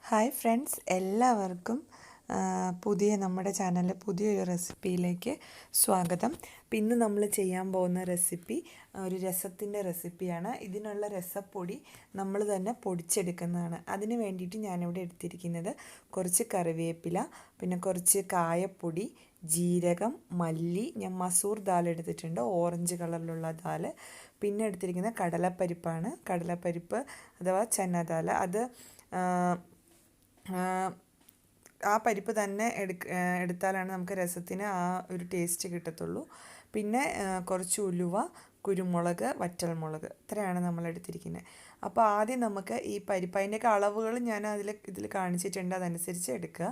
Hi friends, എല്ലാവർക്കും നമ്മുടെ ചാനലിലെ പുതിയൊരു റെസിപ്പിയിലേക്ക് സ്വാഗതം. അപ്പം ഇന്ന് നമ്മൾ ചെയ്യാൻ പോകുന്ന റെസിപ്പി ഒരു രസത്തിൻ്റെ റെസിപ്പിയാണ്. ഇതിനുള്ള രസപ്പൊടി നമ്മൾ തന്നെ പൊടിച്ചെടുക്കുന്നതാണ്. അതിന് വേണ്ടിയിട്ട് ഞാനിവിടെ എടുത്തിരിക്കുന്നത് കുറച്ച് കറിവേപ്പില, പിന്നെ കുറച്ച് കായപ്പൊടി, ജീരകം, മല്ലി, ഞാൻ മസൂർ ദാൽ എടുത്തിട്ടുണ്ട്, ഓറഞ്ച് കളറിലുള്ള ദാൽ. പിന്നെ എടുത്തിരിക്കുന്നത് കടലപ്പരിപ്പാണ്. കടലപ്പരിപ്പ് അഥവാ ചന ദാൽ. അത് ആ പരിപ്പ് തന്നെ എടുത്താലാണ് നമുക്ക് രസത്തിന് ആ ഒരു ടേസ്റ്റ് കിട്ടത്തുള്ളൂ. പിന്നെ കുറച്ച് ഉലുവ, കുരുമുളക്, വറ്റൽമുളക്, ഇത്രയാണ് നമ്മൾ എടുത്തിരിക്കുന്നത്. അപ്പോൾ ആദ്യം നമുക്ക് ഈ പരിപ്പ്, അതിൻ്റെയൊക്കെ അളവുകൾ ഞാൻ ഇതിൽ കാണിച്ചിട്ടുണ്ട്, അതനുസരിച്ച് എടുക്കുക.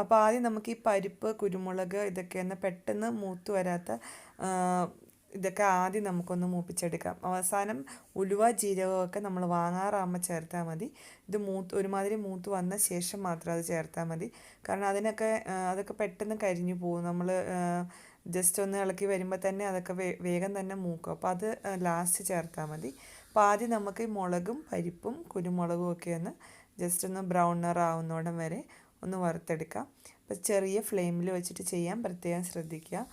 അപ്പോൾ ആദ്യം നമുക്ക് ഈ പരിപ്പ്, കുരുമുളക് ഇതൊക്കെ ഒന്ന് പെട്ടെന്ന് മൂത്ത് വരാത്ത ഇതൊക്കെ ആദ്യം നമുക്കൊന്ന് മൂപ്പിച്ചെടുക്കാം. അവസാനം ഉലുവ, ജീരകമൊക്കെ നമ്മൾ വാങ്ങാറാകുമ്പോൾ ചേർത്താൽ മതി. ഇത് ഒരുമാതിരി മൂത്ത് വന്ന ശേഷം മാത്രം അത് ചേർത്താൽ മതി. കാരണം അതൊക്കെ പെട്ടെന്ന് കരിഞ്ഞു പോകും. നമ്മൾ ജസ്റ്റ് ഒന്ന് ഇളക്കി വരുമ്പോൾ തന്നെ അതൊക്കെ വേഗം തന്നെ മൂക്കും. അപ്പോൾ അത് ലാസ്റ്റ് ചേർത്താൽ മതി. അപ്പോൾ ആദ്യം നമുക്ക് ഈ മുളകും പരിപ്പും കുരുമുളകും ഒക്കെ ഒന്ന് ജസ്റ്റ് ഒന്ന് ബ്രൗൺ നിറം ആവുന്നോടം വരെ ഒന്ന് വറുത്തെടുക്കാം. അപ്പോൾ ചെറിയ ഫ്ലെയിമിൽ വെച്ചിട്ട് ചെയ്യാൻ പ്രത്യേകം ശ്രദ്ധിക്കുക.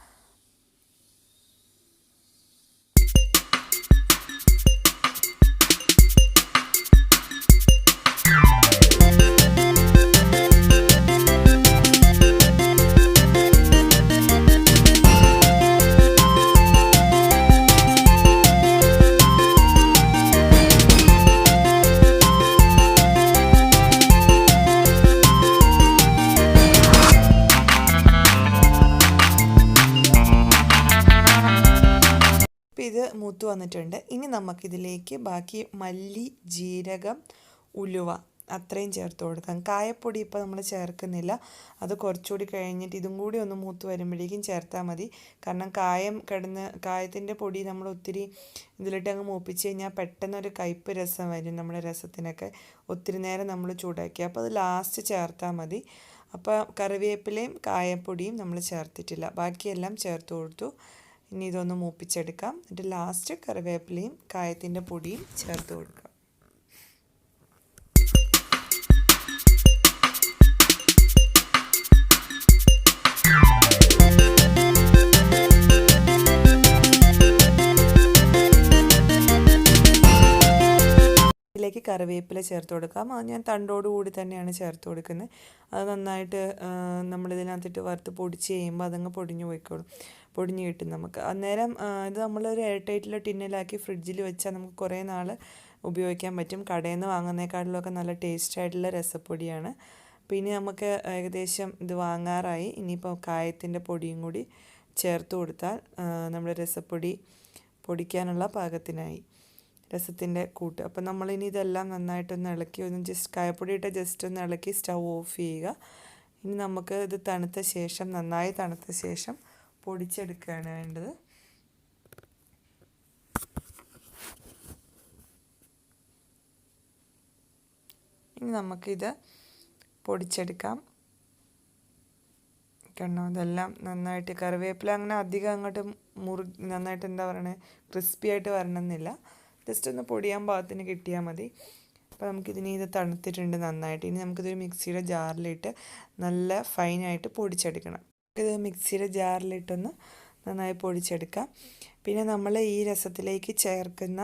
ഇത് മൂത്ത് വന്നിട്ടുണ്ട്. ഇനി നമുക്കിതിലേക്ക് ബാക്കി മല്ലി, ജീരകം, ഉലുവ അത്രയും ചേർത്ത് കൊടുക്കാം. കായപ്പൊടി ഇപ്പോൾ നമ്മൾ ചേർക്കുന്നില്ല, അത് കുറച്ചുകൂടി കഴിഞ്ഞിട്ട് ഇതും കൂടി ഒന്ന് മൂത്ത് വരുമ്പോഴേക്കും ചേർത്താൽ മതി. കാരണം കായത്തിൻ്റെ പൊടി നമ്മൾ ഒത്തിരി ഇതിലിട്ട് അങ്ങ് മൂപ്പിച്ച് കഴിഞ്ഞാൽ പെട്ടെന്നൊരു കയ്പ്പ് രസം വരും നമ്മുടെ രസത്തിനൊക്കെ. ഒത്തിരി നേരം നമ്മൾ ചൂടാക്കി, അപ്പോൾ അത് ലാസ്റ്റ് ചേർത്താൽ മതി. അപ്പോൾ കറിവേപ്പിലയും കായപ്പൊടിയും നമ്മൾ ചേർത്തിട്ടില്ല, ബാക്കിയെല്ലാം ചേർത്ത് കൊടുത്തു. ഇനി ഇതൊന്ന് മൂപ്പിച്ചെടുക്കാം. എന്നിട്ട് ലാസ്റ്റ് കറിവേപ്പിലയും കായത്തിൻ്റെ പൊടിയും ചേർത്ത് കൊടുക്കാം. ഇതിലേക്ക് കറിവേപ്പില ചേർത്ത് കൊടുക്കാം. അത് ഞാൻ തണ്ടോടുകൂടി തന്നെയാണ് ചേർത്ത് കൊടുക്കുന്നത്. അത് നന്നായിട്ട് നമ്മളിതിനകത്തിട്ട് വറുത്ത് പൊടിച്ച് കഴിയുമ്പോൾ അതങ്ങ് പൊടിഞ്ഞ് കിട്ടും നമുക്ക്. അന്നേരം ഇത് നമ്മളൊരു എയർ ടൈറ്റിലെ ടിന്നിലാക്കി ഫ്രിഡ്ജിൽ വെച്ചാൽ നമുക്ക് കുറേ നാൾ ഉപയോഗിക്കാൻ പറ്റും. കടയിൽ നിന്ന് വാങ്ങുന്നതിനേക്കാട്ടിലൊക്കെ നല്ല ടേസ്റ്റായിട്ടുള്ള രസപ്പൊടിയാണ്. പിന്നെ നമുക്ക് ഏകദേശം ഇത് വാങ്ങാറായി. ഇനിയിപ്പോൾ കായത്തിൻ്റെ പൊടിയും കൂടി ചേർത്ത് കൊടുത്താൽ നമ്മുടെ രസപ്പൊടി പൊടിക്കാനുള്ള പാകത്തിനായി രസത്തിൻ്റെ കൂട്ട്. അപ്പം നമ്മളിനി ഇതെല്ലാം നന്നായിട്ടൊന്ന് ഇളക്കി കായപ്പൊടി ഇട്ട് ജസ്റ്റ് ഒന്ന് ഇളക്കി സ്റ്റൗ ഓഫ് ചെയ്യുക. ഇനി നമുക്ക് ഇത് നന്നായി തണുത്ത ശേഷം പൊടിച്ചെടുക്കുകയാണ് വേണ്ടത്. ഇനി നമുക്കിത് പൊടിച്ചെടുക്കാം. കാരണം ഇതെല്ലാം നന്നായിട്ട് കറിവേപ്പില അങ്ങനെ അധികം അങ്ങോട്ട് നന്നായിട്ട് എന്താ പറയണത്, ക്രിസ്പി ആയിട്ട് വരണമെന്നില്ല. ജസ്റ്റ് ഒന്ന് പൊടിയാൻ പാകത്തിന് കിട്ടിയാൽ മതി. അപ്പോൾ ഇത് തണുത്തിട്ടുണ്ട് നന്നായിട്ട്. ഇനി നമുക്കിതൊരു മിക്സിയുടെ ജാറിലിട്ട് നല്ല ഫൈനായിട്ട് പൊടിച്ചെടുക്കണം. ഇത് മിക്സിയുടെ ജാറിലിട്ടൊന്ന് നന്നായി പൊടിച്ചെടുക്കാം. പിന്നെ നമ്മൾ ഈ രസത്തിലേക്ക് ചേർക്കുന്ന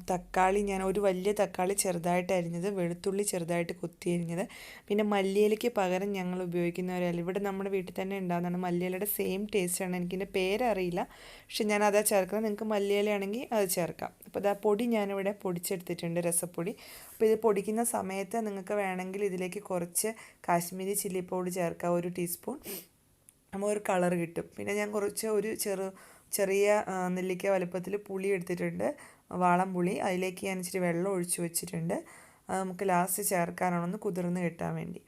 തക്കാളി, ഞാൻ ഒരു വലിയ തക്കാളി ചെറുതായിട്ട് അരിഞ്ഞത്, വെളുത്തുള്ളി ചെറുതായിട്ട് കൊത്തി അരിഞ്ഞത്, പിന്നെ മല്ലിയിലയ്ക്ക് പകരം ഞങ്ങൾ ഉപയോഗിക്കുന്ന ഒരു ഇല, ഇവിടെ നമ്മുടെ വീട്ടിൽ തന്നെ ഉണ്ടാകുന്നതാണ് മല്ലിയിലയുടെ സെയിം ടേസ്റ്റാണ്. എനിക്കിൻ്റെ പേരറിയില്ല, പക്ഷെ ഞാൻ അതാ ചേർക്കുന്നത്. നിങ്ങൾക്ക് മല്ലിയിലയാണെങ്കിൽ അത് ചേർക്കാം. അപ്പോൾ ഇതാ പൊടി ഞാനിവിടെ പൊടിച്ചെടുത്തിട്ടുണ്ട്, രസപ്പൊടി. അപ്പോൾ ഇത് പൊടിക്കുന്ന സമയത്ത് നിങ്ങൾക്ക് വേണമെങ്കിൽ ഇതിലേക്ക് കുറച്ച് കാശ്മീരി ചില്ലി പൗഡർ ചേർക്കാം, 1 ടീസ്പൂൺ. അപ്പോൾ ഒരു കളർ കിട്ടും. പിന്നെ ഞാൻ ഒരു ചെറിയ നെല്ലിക്ക വലുപ്പത്തിൽ പുളി എടുത്തിട്ടുണ്ട്, വാളം പുളി. അതിലേക്ക് ഞാൻ ഇച്ചിരി വെള്ളം ഒഴിച്ച് വെച്ചിട്ടുണ്ട്. അത് നമുക്ക് ലാസ്റ്റ് ചേർക്കാനാണെന്ന് കുതിർന്ന് കിട്ടാൻ വേണ്ടി.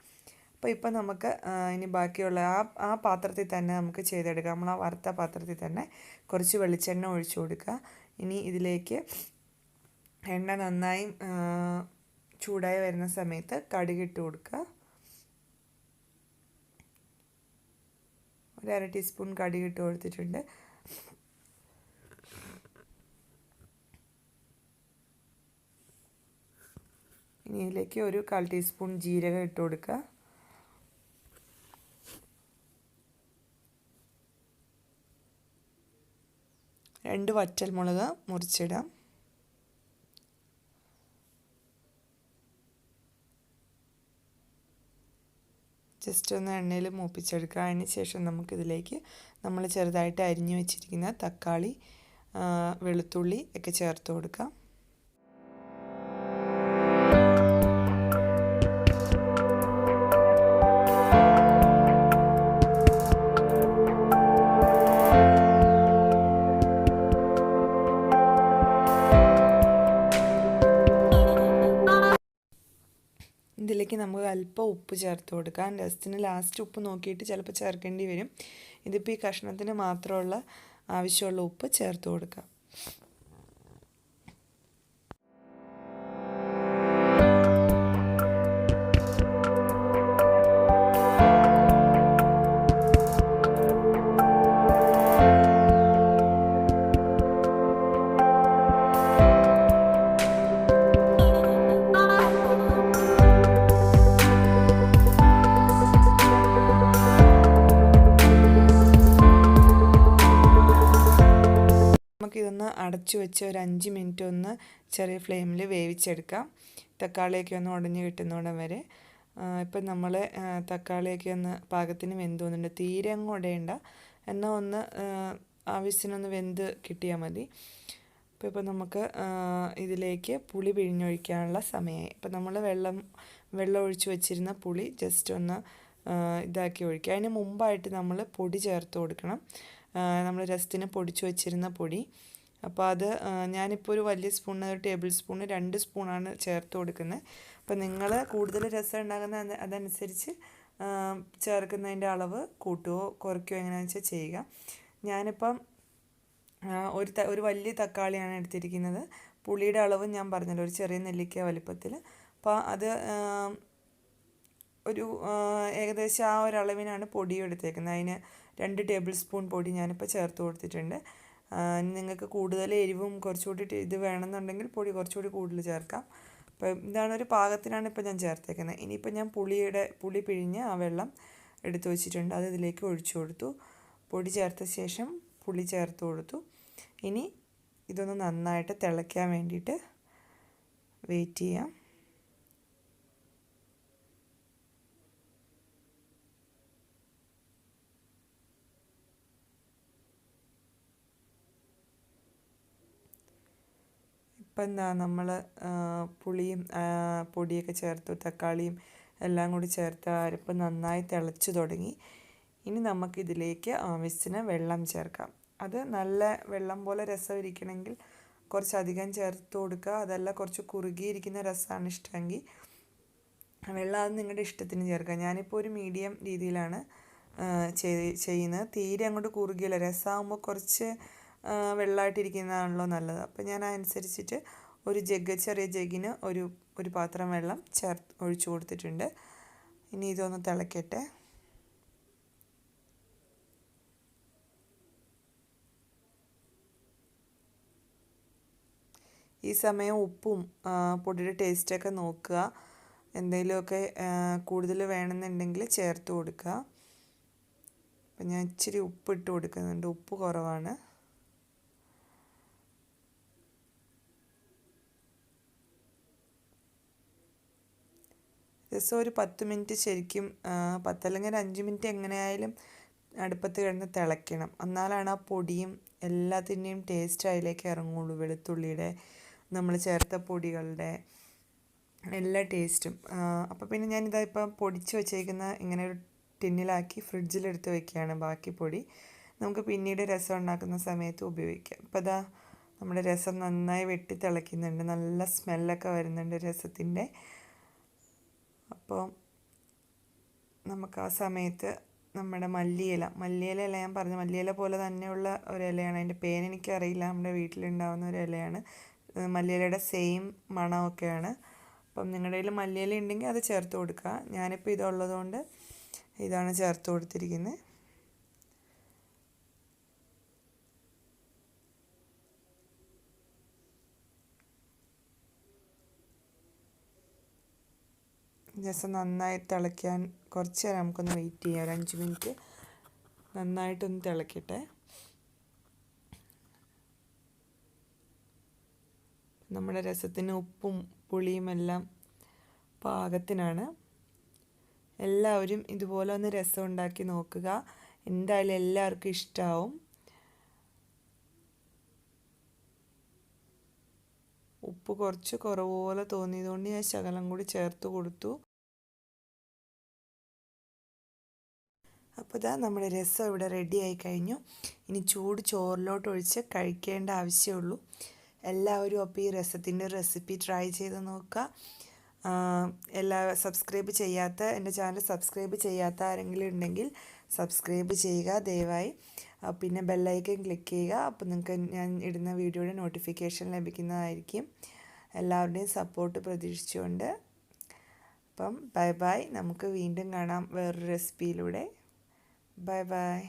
അപ്പോൾ ഇപ്പം നമുക്ക് ഇനി ബാക്കിയുള്ള ആ പാത്രത്തിൽ തന്നെ നമുക്ക് ചെയ്തെടുക്കാം. നമ്മൾ ആ വറുത്ത പാത്രത്തിൽ തന്നെ കുറച്ച് വെളിച്ചെണ്ണ ഒഴിച്ചു കൊടുക്കുക. ഇനി ഇതിലേക്ക് എണ്ണ നന്നായി ചൂടായി വരുന്ന സമയത്ത് കടുകിട്ട് കൊടുക്കുക. 1/2 ടീസ്പൂൺ കടുകിട്ട് കൊടുത്തിട്ടുണ്ട്. ഇനി ഇതിലേക്ക് ഒരു 1/4 ടീസ്പൂൺ ജീരകം ഇട്ട് കൊടുക്കുക. രണ്ട് വറ്റൽമുളക് മുറിച്ചിടാം. ജസ്റ്റ് ഒന്ന് എണ്ണയിൽ മൂപ്പിച്ചെടുക്കുക. അതിന് ശേഷം നമുക്കിതിലേക്ക് നമ്മൾ ചെറുതായിട്ട് അരിഞ്ഞു വെച്ചിരിക്കുന്ന തക്കാളി, വെളുത്തുള്ളി ഒക്കെ ചേർത്ത് കൊടുക്കാം. ഇതിലേക്ക് നമുക്ക് അല്പം ഉപ്പ് ചേർത്ത് കൊടുക്കാം. രസത്തിന് ലാസ്റ്റ് ഉപ്പ് നോക്കിയിട്ട് ചിലപ്പോൾ ചേർക്കേണ്ടി വരും. ഇതിപ്പോൾ ഈ കഷ്ണത്തിന് മാത്രമുള്ള ആവശ്യമുള്ള ഉപ്പ് ചേർത്ത് കൊടുക്കാം. നമുക്കിതൊന്ന് അടച്ചു വെച്ച് ഒരു 5 മിനിറ്റ് ഒന്ന് ചെറിയ ഫ്ലെയിമിൽ വേവിച്ചെടുക്കാം. തക്കാളിയൊക്കെ ഒന്ന് ഉടഞ്ഞ് കിട്ടുന്നോടം വരെ. ഇപ്പം നമ്മൾ തക്കാളിയൊക്കെ ഒന്ന് പാകത്തിന് വെന്ത് വന്നിട്ടുണ്ട്. തീരെ അങ്ങ് ഉടയണ്ട, എന്നാൽ ഒന്ന് ആവശ്യത്തിനൊന്ന് വെന്ത് കിട്ടിയാൽ മതി. ഇപ്പോൾ നമുക്ക് ഇതിലേക്ക് പുളി പിഴിഞ്ഞൊഴിക്കാനുള്ള സമയമായി. അപ്പോൾ നമ്മൾ വെള്ളം ഒഴിച്ച് വെച്ചിരുന്ന പുളി ജസ്റ്റ് ഒന്ന് ഇതാക്കി ഒഴിക്കുക. അതിന് മുമ്പായിട്ട് നമ്മൾ പൊടി ചേർത്ത് കൊടുക്കണം. നമ്മൾ രസത്തിന് പൊടിച്ചു വെച്ചിരുന്ന പൊടി. അപ്പോൾ അത് ഞാനിപ്പോൾ ഒരു വലിയ സ്പൂണിന് ഒരു ടേബിൾ സ്പൂണ് 2 സ്പൂണാണ് ചേർത്ത് കൊടുക്കുന്നത്. അപ്പോൾ നിങ്ങൾ കൂടുതൽ രസം ഉണ്ടാകുന്ന അതനുസരിച്ച് ചേർക്കുന്നതിൻ്റെ അളവ് കൂട്ടുകയോ കുറയ്ക്കുകയോ എങ്ങനെയാണെന്ന് വെച്ചാൽ ചെയ്യുക. ഞാനിപ്പം ഒരു വലിയ തക്കാളിയാണ് എടുത്തിരിക്കുന്നത്. പുളിയുടെ അളവ് ഞാൻ പറഞ്ഞല്ലോ, ഒരു ചെറിയ നെല്ലിക്ക വലിപ്പത്തിൽ. അപ്പോൾ അത് ഒരു ഏകദേശം ആ ഒരു അളവിനാണ് പൊടി എടുത്തേക്കുന്നത്. അതിന് 2 ടേബിൾ സ്പൂൺ പൊടി ഞാനിപ്പോൾ ചേർത്ത് കൊടുത്തിട്ടുണ്ട്. നിങ്ങൾക്ക് കൂടുതൽ എരിവും കുറച്ചുകൂടി ഇത് വേണമെന്നുണ്ടെങ്കിൽ പൊടി കുറച്ചുകൂടി കൂടുതൽ ചേർക്കാം. അപ്പോൾ ഇതാണ് ഒരു പാകത്തിനാണ് ഇപ്പോൾ ഞാൻ ചേർത്തേക്കുന്നത്. ഇനിയിപ്പോൾ ഞാൻ പുളി പിഴിഞ്ഞ് ആ വെള്ളം എടുത്തു വെച്ചിട്ടുണ്ട്. അത് ഇതിലേക്ക് ഒഴിച്ചു കൊടുത്തു. പൊടി ചേർത്ത ശേഷം പുളി ചേർത്ത് കൊടുത്തു. ഇനി ഇതൊന്ന് നന്നായിട്ട് തിളയ്ക്കാൻ വേണ്ടിയിട്ട് വെയിറ്റ് ചെയ്യാം. ഇപ്പം എന്താ നമ്മൾ പുളിയും പൊടിയൊക്കെ ചേർത്തു, തക്കാളിയും എല്ലാം കൂടി ചേർത്ത് അരപ്പ് നന്നായി തിളച്ച് തുടങ്ങി. ഇനി നമുക്കിതിലേക്ക് ആവശ്യത്തിന് വെള്ളം ചേർക്കാം. അത് നല്ല വെള്ളം പോലെ രസം ഇരിക്കണമെങ്കിൽ കുറച്ചധികം ചേർത്ത് കൊടുക്കുക. അതല്ല കുറച്ച് കുറുകിയിരിക്കുന്ന രസമാണ് ഇഷ്ടമെങ്കിൽ വെള്ളം അത് നിങ്ങളുടെ ഇഷ്ടത്തിന് ചേർക്കുക. ഞാനിപ്പോൾ ഒരു മീഡിയം രീതിയിലാണ് ചെയ്യുന്നത്. തീരെ അങ്ങോട്ട് കുറുകിയല്ല. രസമാകുമ്പോൾ കുറച്ച് വെള്ളമായിട്ടിരിക്കുന്നതാണല്ലോ നല്ലത്. അപ്പോൾ ഞാൻ അതനുസരിച്ചിട്ട് ഒരു ചെറിയ ജഗ്ഗിന് ഒരു പാത്രം വെള്ളം ഒഴിച്ചു കൊടുത്തിട്ടുണ്ട്. ഇനി ഇതൊന്ന് തിളക്കട്ടെ. ഈ സമയം ഉപ്പും പൊടിയുടെ ടേസ്റ്റൊക്കെ നോക്കുക. എന്തെങ്കിലുമൊക്കെ കൂടുതൽ വേണമെന്നുണ്ടെങ്കിൽ ചേർത്ത് കൊടുക്കുക. അപ്പം ഞാൻ ഇച്ചിരി ഉപ്പ് ഇട്ട് കൊടുക്കുന്നുണ്ട്. ഉപ്പ് കുറവാണ്. രസം ഒരു 10 മിനിറ്റ് ശരിക്കും 10 അല്ലെങ്കിൽ 5 മിനിറ്റ് എങ്ങനെയായാലും അടുപ്പത്ത് കിടന്ന് തിളയ്ക്കണം. എന്നാലാണ് ആ പൊടിയും എല്ലാത്തിൻ്റെയും ടേസ്റ്റ് അതിലേക്ക് ഇറങ്ങുള്ളൂ. വെളുത്തുള്ളിയുടെ, നമ്മൾ ചേർത്ത പൊടികളുടെ എല്ലാ ടേസ്റ്റും. അപ്പോൾ പിന്നെ ഞാനിതാ ഇപ്പം പൊടിച്ച് വെച്ചേക്കുന്ന ഇങ്ങനെ ഒരു ടിന്നിലാക്കി ഫ്രിഡ്ജിലെടുത്ത് വെക്കുകയാണ് ബാക്കി പൊടി. നമുക്ക് പിന്നീട് രസം ഉണ്ടാക്കുന്ന സമയത്ത് ഉപയോഗിക്കാം. അപ്പോൾ അതാ നമ്മുടെ രസം നന്നായി വെട്ടി തിളയ്ക്കുന്നുണ്ട്. നല്ല സ്മെല്ലൊക്കെ വരുന്നുണ്ട് രസത്തിൻ്റെ. അപ്പോൾ നമുക്ക് ആ സമയത്ത് നമ്മുടെ മല്ലിയില ഞാൻ പറഞ്ഞു, മല്ലിയില പോലെ തന്നെയുള്ള ഒരു ഇലയാണ്. അതിൻ്റെ പേരെനിക്കറിയില്ല. നമ്മുടെ വീട്ടിലുണ്ടാകുന്ന ഒരു ഇലയാണ്. മല്ലിയിലയുടെ സെയിം മണമൊക്കെയാണ്. അപ്പം നിങ്ങളുടെ കയ്യിൽ മല്ലിയില ഉണ്ടെങ്കിൽ അത് ചേർത്ത് കൊടുക്കുക. ഞാനിപ്പോൾ ഇതുള്ളതുകൊണ്ട് ഇതാണ് ചേർത്ത് കൊടുത്തിരിക്കുന്നത്. രസം നന്നായി തിളയ്ക്കാൻ കുറച്ച് നേരം നമുക്കൊന്ന് വെയിറ്റ് ചെയ്യാം, ഒരു 5 മിനിറ്റ് നന്നായിട്ടൊന്ന് തിളയ്ക്കട്ടെ. നമ്മുടെ രസത്തിന് ഉപ്പും പുളിയും എല്ലാം പാകത്തിനാണ്. എല്ലാവരും ഇതുപോലെ ഒന്ന് രസം ഉണ്ടാക്കി നോക്കുക, എന്തായാലും എല്ലാവർക്കും ഇഷ്ടമാവും. ഉപ്പ് കുറച്ച് കുറവ് പോലെ തോന്നിയതുകൊണ്ട് ഞാൻ ശകലം കൂടി ചേർത്ത് കൊടുത്തു. അപ്പോൾ ഇതാ നമ്മുടെ രസം ഇവിടെ റെഡി ആയി കഴിഞ്ഞു. ഇനി ചൂട് ചോറിലോട്ട് ഒഴിച്ച് കഴിക്കേണ്ട ആവശ്യമുള്ളൂ. എല്ലാവരും അപ്പോൾ ഈ രസത്തിൻ്റെ റെസിപ്പി ട്രൈ ചെയ്ത് നോക്കുക. എൻ്റെ ചാനൽ സബ്സ്ക്രൈബ് ചെയ്യാത്ത ആരെങ്കിലും ഉണ്ടെങ്കിൽ സബ്സ്ക്രൈബ് ചെയ്യുക ദയവായി. പിന്നെ ബെല്ലൈക്കൻ ക്ലിക്ക് ചെയ്യുക. അപ്പോൾ നിങ്ങൾക്ക് ഞാൻ ഇടുന്ന വീഡിയോയുടെ നോട്ടിഫിക്കേഷൻ ലഭിക്കുന്നതായിരിക്കും. എല്ലാവരുടെയും സപ്പോർട്ട് പ്രതീക്ഷിച്ചുകൊണ്ട് അപ്പം ബൈ ബൈ. നമുക്ക് വീണ്ടും കാണാം വേറൊരു റെസിപ്പിയിലൂടെ. Bye bye.